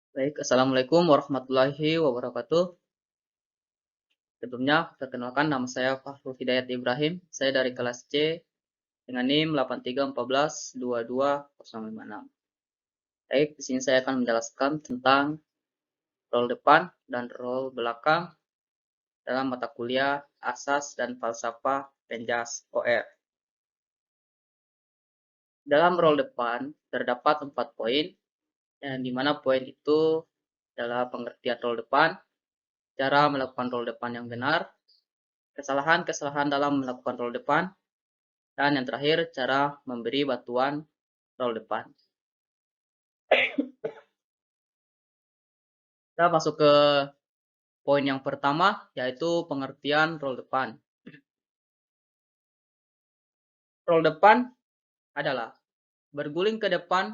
Baik, Assalamualaikum warahmatullahi wabarakatuh. Sebelumnya, perkenalkan nama saya Fahrul Hidayat Ibrahim. Saya dari kelas C dengan NIM 8314220056. Baik, di sini saya akan menjelaskan tentang role depan dan role belakang dalam mata kuliah Asas dan Falsafah Penjas OR. Dalam role depan terdapat 4 poin, yang dimana poin itu adalah pengertian role depan, cara melakukan role depan yang benar, kesalahan-kesalahan dalam melakukan role depan, dan yang terakhir, cara memberi bantuan role depan. Kita masuk ke poin yang pertama, yaitu pengertian role depan. Role depan adalah berguling ke depan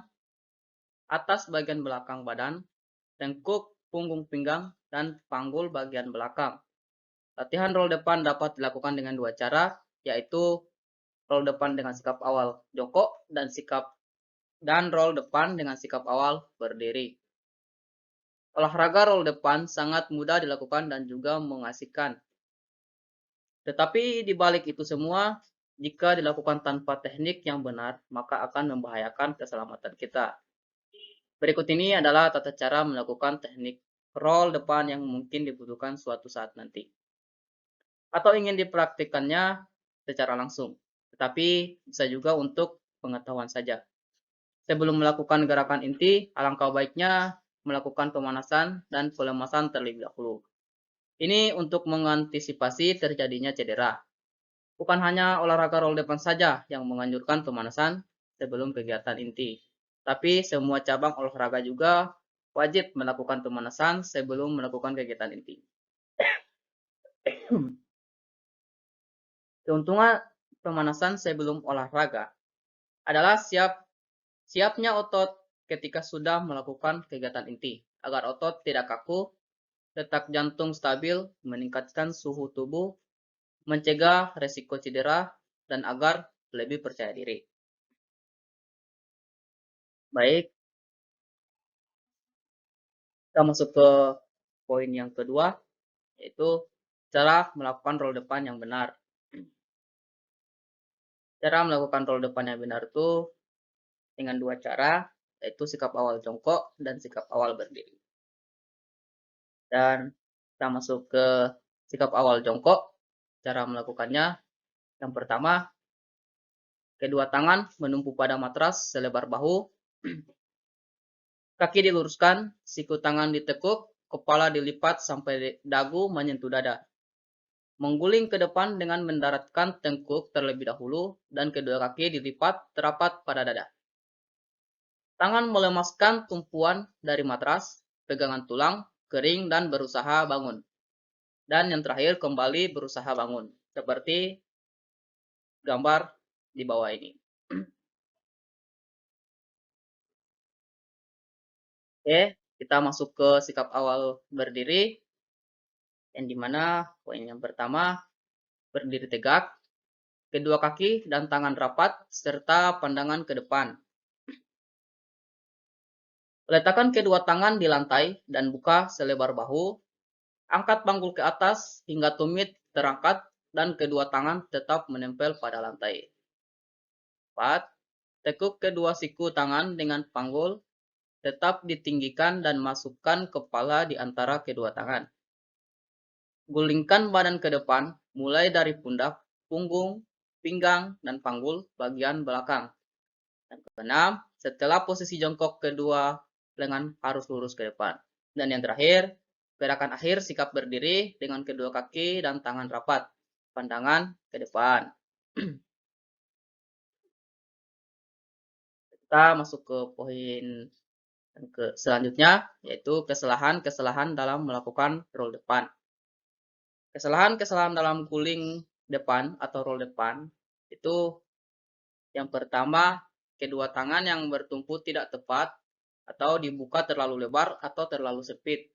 atas bagian belakang badan, tengkuk punggung pinggang, dan panggul bagian belakang. Latihan role depan dapat dilakukan dengan dua cara, yaitu role depan dengan sikap awal jongkok dan role depan dengan sikap awal berdiri. Olahraga role depan sangat mudah dilakukan dan juga mengasihkan. Tetapi di balik itu semua, jika dilakukan tanpa teknik yang benar, maka akan membahayakan keselamatan kita. Berikut ini adalah tata cara melakukan teknik roll depan yang mungkin dibutuhkan suatu saat nanti. Atau ingin dipraktikkannya secara langsung. Tetapi bisa juga untuk pengetahuan saja. Sebelum melakukan gerakan inti, alangkah baiknya melakukan pemanasan dan pelemasan terlebih dahulu. Ini untuk mengantisipasi terjadinya cedera. Bukan hanya olahraga roll depan saja yang menganjurkan pemanasan sebelum kegiatan inti, tapi semua cabang olahraga juga wajib melakukan pemanasan sebelum melakukan kegiatan inti. Keuntungan pemanasan sebelum olahraga adalah siapnya otot ketika sudah melakukan kegiatan inti, agar otot tidak kaku, detak jantung stabil, meningkatkan suhu tubuh, mencegah resiko cedera, dan agar lebih percaya diri. Baik, kita masuk ke poin yang kedua, yaitu cara melakukan roll depan yang benar. Cara melakukan roll depan yang benar itu dengan dua cara, yaitu sikap awal jongkok dan sikap awal berdiri. Dan kita masuk ke sikap awal jongkok. Cara melakukannya, yang pertama, kedua tangan menumpu pada matras selebar bahu, kaki diluruskan, siku tangan ditekuk, kepala dilipat sampai dagu menyentuh dada. Mengguling ke depan dengan mendaratkan tengkuk terlebih dahulu dan kedua kaki dilipat terapat pada dada. Tangan melemaskan tumpuan dari matras, pegangan tulang, kering dan berusaha bangun. Dan yang terakhir kembali berusaha bangun, seperti gambar di bawah ini. Oke, kita masuk ke sikap awal berdiri, yang dimana poin yang pertama, berdiri tegak, kedua kaki dan tangan rapat, serta pandangan ke depan. Letakkan kedua tangan di lantai dan buka selebar bahu. Angkat panggul ke atas hingga tumit terangkat dan kedua tangan tetap menempel pada lantai. 4. Tekuk kedua siku tangan dengan panggul, tetap ditinggikan dan masukkan kepala di antara kedua tangan. Gulingkan badan ke depan, mulai dari pundak, punggung, pinggang, dan panggul bagian belakang. Dan keenam, setelah posisi jongkok kedua lengan harus lurus ke depan. Dan yang terakhir, gerakan akhir sikap berdiri dengan kedua kaki dan tangan rapat, pandangan ke depan. Kita masuk ke poin selanjutnya, yaitu kesalahan-kesalahan dalam melakukan roll depan. Kesalahan-kesalahan dalam guling depan atau roll depan itu yang pertama, kedua tangan yang bertumpu tidak tepat atau dibuka terlalu lebar atau terlalu sempit.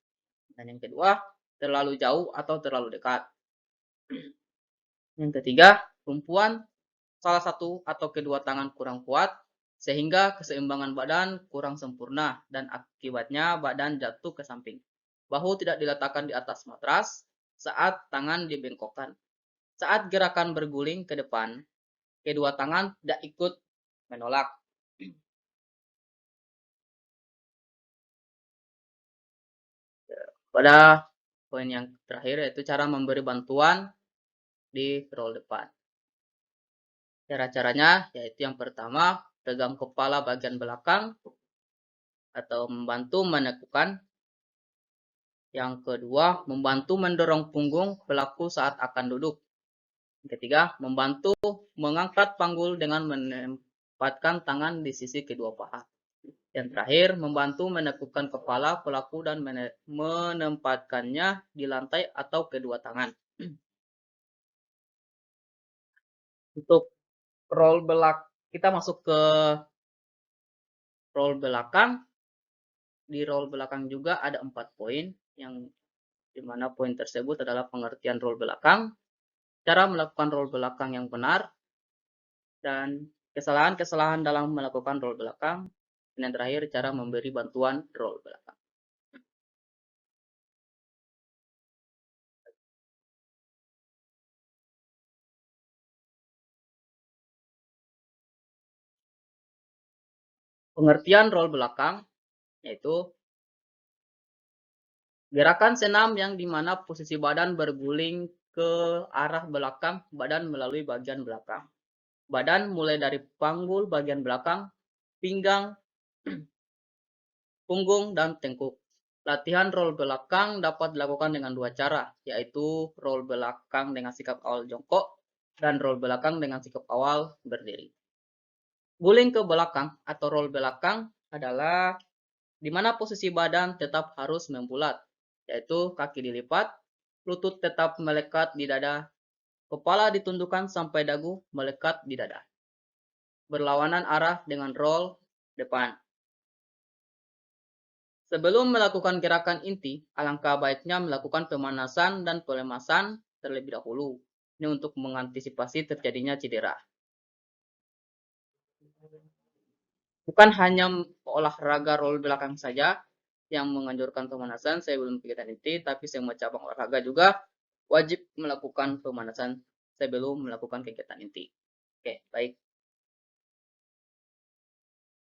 Dan yang kedua, terlalu jauh atau terlalu dekat. Yang ketiga, tumpuan salah satu atau kedua tangan kurang kuat. sehingga keseimbangan badan kurang sempurna dan akibatnya badan jatuh ke samping. Bahu tidak diletakkan di atas matras saat tangan dibengkokkan. Saat gerakan berguling ke depan, kedua tangan tidak ikut menolak. Pada poin yang terakhir yaitu cara memberi bantuan di roll depan. Cara-caranya yaitu yang pertama, pegang kepala bagian belakang atau membantu menekukan. Yang kedua, membantu mendorong punggung pelaku saat akan duduk. Yang ketiga, membantu mengangkat panggul dengan menempatkan tangan di sisi kedua paha. Yang terakhir, membantu menekukan kepala pelaku dan menempatkannya di lantai atau kedua tangan. Untuk roll belakang, kita masuk ke roll belakang. Di roll belakang juga ada 4 poin, yang dimana poin tersebut adalah pengertian roll belakang, cara melakukan roll belakang yang benar, dan kesalahan-kesalahan dalam melakukan roll belakang. Dan yang terakhir, cara memberi bantuan roll belakang. Pengertian roll belakang yaitu gerakan senam yang dimana posisi badan berguling ke arah belakang badan melalui bagian belakang. Badan mulai dari panggul bagian belakang, pinggang, punggung, dan tengkuk. Latihan roll belakang dapat dilakukan dengan 2 cara, yaitu roll belakang dengan sikap awal jongkok dan roll belakang dengan sikap awal berdiri. Guling ke belakang atau roll belakang adalah di mana posisi badan tetap harus membulat, yaitu kaki dilipat, lutut tetap melekat di dada, kepala ditundukkan sampai dagu melekat di dada. Berlawanan arah dengan roll depan. Sebelum melakukan gerakan inti, alangkah baiknya melakukan pemanasan dan pelemasan terlebih dahulu. Ini untuk mengantisipasi terjadinya cedera. Bukan hanya olahraga roll belakang saja yang menganjurkan pemanasan sebelum kegiatan inti, tapi semua cabang olahraga juga wajib melakukan pemanasan sebelum melakukan kegiatan inti. Oke, baik.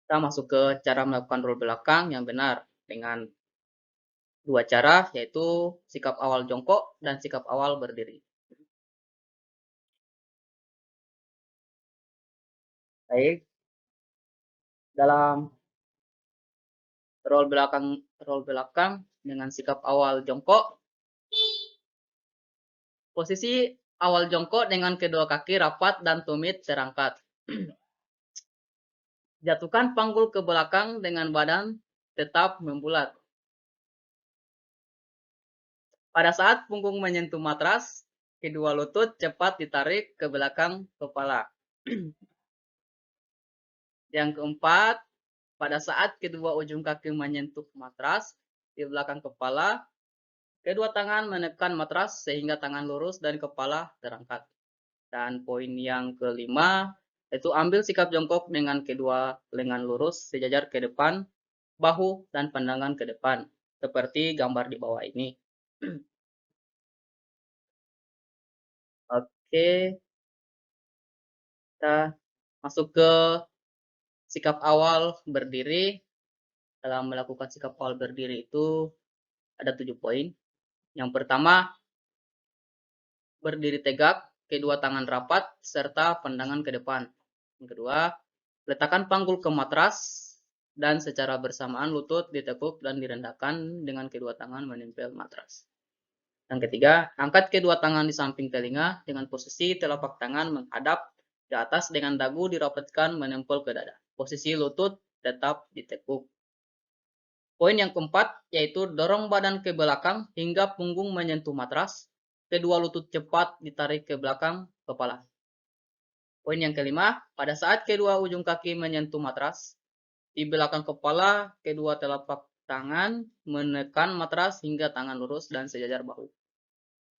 Kita masuk ke cara melakukan roll belakang yang benar dengan 2 cara, yaitu sikap awal jongkok dan sikap awal berdiri. Baik, dalam roll belakang dengan sikap awal jongkok, posisi awal jongkok dengan kedua kaki rapat dan tumit terangkat. Jatuhkan panggul ke belakang dengan badan tetap membulat. Pada saat punggung menyentuh matras, kedua lutut cepat ditarik ke belakang kepala. Yang keempat, pada saat kedua ujung kaki menyentuh matras di belakang kepala, kedua tangan menekan matras sehingga tangan lurus dan kepala terangkat. Dan poin yang kelima, yaitu ambil sikap jongkok dengan kedua lengan lurus sejajar ke depan, bahu, dan pandangan ke depan, seperti gambar di bawah ini. Oke, kita masuk ke sikap awal berdiri. Dalam melakukan sikap awal berdiri itu ada 7 poin. Yang pertama, berdiri tegak, kedua tangan rapat, serta pandangan ke depan. Yang kedua, letakkan panggul ke matras, dan secara bersamaan lutut ditekuk dan direndahkan dengan kedua tangan menempel matras. Yang ketiga, angkat kedua tangan di samping telinga dengan posisi telapak tangan menghadap ke atas dengan dagu dirapatkan menempel ke dada. Posisi lutut tetap ditekuk. Poin yang keempat yaitu dorong badan ke belakang hingga punggung menyentuh matras. Kedua lutut cepat ditarik ke belakang kepala. Poin yang kelima, pada saat kedua ujung kaki menyentuh matras, di belakang kepala kedua telapak tangan menekan matras hingga tangan lurus dan sejajar bahu.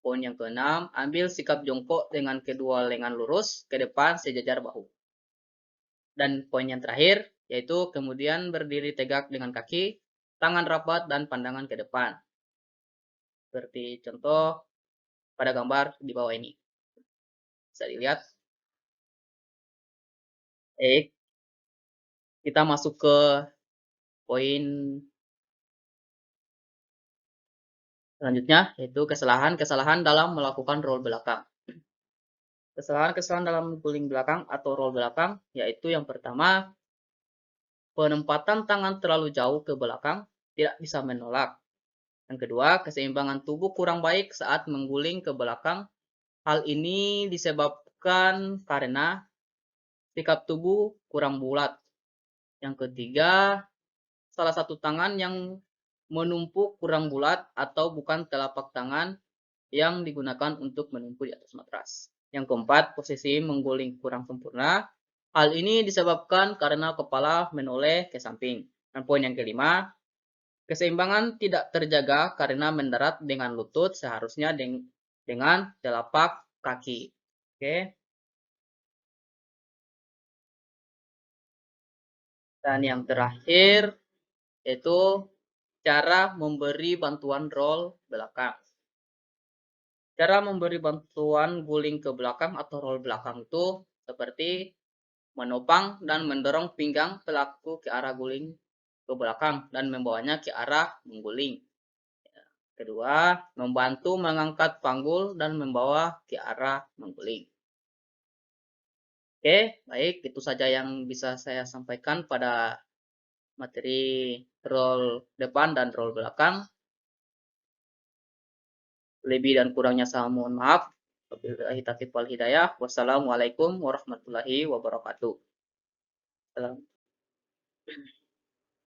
Poin yang keenam, ambil sikap jongkok dengan kedua lengan lurus ke depan sejajar bahu. Dan poin yang terakhir, yaitu kemudian berdiri tegak dengan kaki, tangan rapat, dan pandangan ke depan. Seperti contoh pada gambar di bawah ini. Bisa dilihat. Baik, kita masuk ke poin selanjutnya, yaitu kesalahan-kesalahan dalam melakukan roll belakang. Kesalahan-kesalahan dalam guling belakang atau roll belakang, yaitu yang pertama, penempatan tangan terlalu jauh ke belakang, tidak bisa menolak. Yang kedua, keseimbangan tubuh kurang baik saat mengguling ke belakang. Hal ini disebabkan karena sikap tubuh kurang bulat. Yang ketiga, salah satu tangan yang menumpuk kurang bulat atau bukan telapak tangan yang digunakan untuk menumpuk di atas matras. Yang keempat, posisi mengguling kurang sempurna. Hal ini disebabkan karena kepala menoleh ke samping. Dan poin yang kelima, keseimbangan tidak terjaga karena mendarat dengan lutut seharusnya dengan telapak kaki. Oke. Dan yang terakhir yaitu cara memberi bantuan roll belakang. Cara memberi bantuan guling ke belakang atau roll belakang itu seperti menopang dan mendorong pinggang pelaku ke arah guling ke belakang dan membawanya ke arah mengguling. Kedua, membantu mengangkat panggul dan membawa ke arah mengguling. Oke, baik, itu saja yang bisa saya sampaikan pada materi roll depan dan roll belakang. Lebih dan kurangnya saya mohon maaf. Wabillahi taufiq wal hidayah. Wassalamualaikum warahmatullahi wabarakatuh. Salam.